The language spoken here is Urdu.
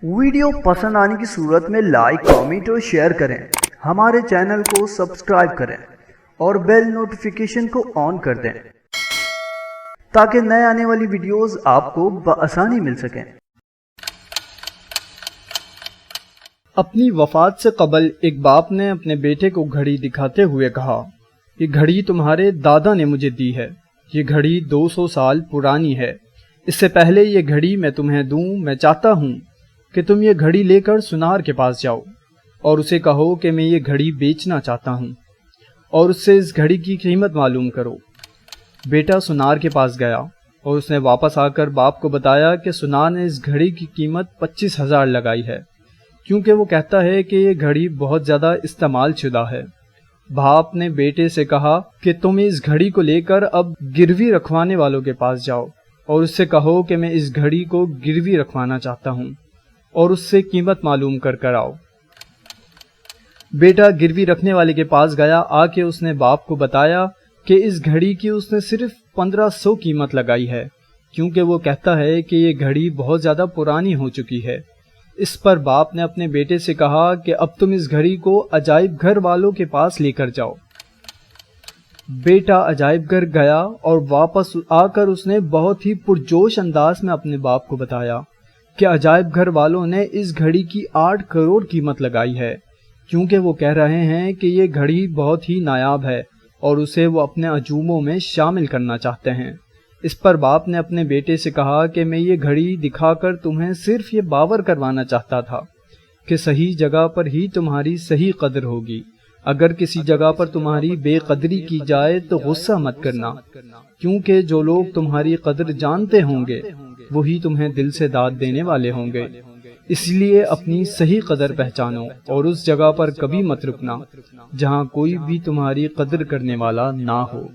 ویڈیو پسند آنے کی صورت میں لائک، کامنٹ اور شیئر کریں، ہمارے چینل کو سبسکرائب کریں اور بیل نوٹیفیکیشن کو آن کر دیں تاکہ نئے آنے والی ویڈیوز آپ کو بآسانی مل سکیں۔ اپنی وفات سے قبل ایک باپ نے اپنے بیٹے کو گھڑی دکھاتے ہوئے کہا، یہ گھڑی تمہارے دادا نے مجھے دی ہے، یہ گھڑی 200 سال پرانی ہے، اس سے پہلے یہ گھڑی میں تمہیں دوں، میں چاہتا ہوں کہ تم یہ گھڑی لے کر سنار کے پاس جاؤ اور اسے کہو کہ میں یہ گھڑی بیچنا چاہتا ہوں اور اس سے اس گھڑی کی قیمت معلوم کرو۔ بیٹا سنار کے پاس گیا اور اس نے واپس آ کر باپ کو بتایا کہ سنار نے اس گھڑی کی قیمت 25,000 لگائی ہے، کیونکہ وہ کہتا ہے کہ یہ گھڑی بہت زیادہ استعمال شدہ ہے۔ باپ نے بیٹے سے کہا کہ تم اس گھڑی کو لے کر اب گروی رکھوانے والوں کے پاس جاؤ اور اس سے کہو کہ میں اس گھڑی کو گروی رکھوانا چاہتا ہوں اور اس سے قیمت معلوم کر آؤ۔ بیٹا گروی رکھنے والے کے پاس گیا، آ کے اس نے باپ کو بتایا کہ اس گھڑی کی اس نے صرف 1500 قیمت لگائی ہے، کیونکہ وہ کہتا ہے کہ یہ گھڑی بہت زیادہ پرانی ہو چکی ہے۔ اس پر باپ نے اپنے بیٹے سے کہا کہ اب تم اس گھڑی کو عجائب گھر والوں کے پاس لے کر جاؤ۔ بیٹا عجائب گھر گیا اور واپس آ کر اس نے بہت ہی پرجوش انداز میں اپنے باپ کو بتایا کہ عجائب گھر والوں نے اس گھڑی کی 8 کروڑ قیمت لگائی ہے، کیونکہ وہ کہہ رہے ہیں کہ یہ گھڑی بہت ہی نایاب ہے اور اسے وہ اپنے عجوبوں میں شامل کرنا چاہتے ہیں۔ اس پر باپ نے اپنے بیٹے سے کہا کہ میں یہ گھڑی دکھا کر تمہیں صرف یہ باور کروانا چاہتا تھا کہ صحیح جگہ پر ہی تمہاری صحیح قدر ہوگی، اگر کسی جگہ پر تمہاری بے قدری کی جائے تو غصہ مت کرنا، کیونکہ جو لوگ تمہاری قدر جانتے ہوں گے وہی تمہیں دل سے داد دینے والے ہوں گے، اس لیے اپنی صحیح قدر پہچانو اور اس جگہ پر کبھی مت رکنا جہاں کوئی بھی تمہاری قدر کرنے والا نہ ہو۔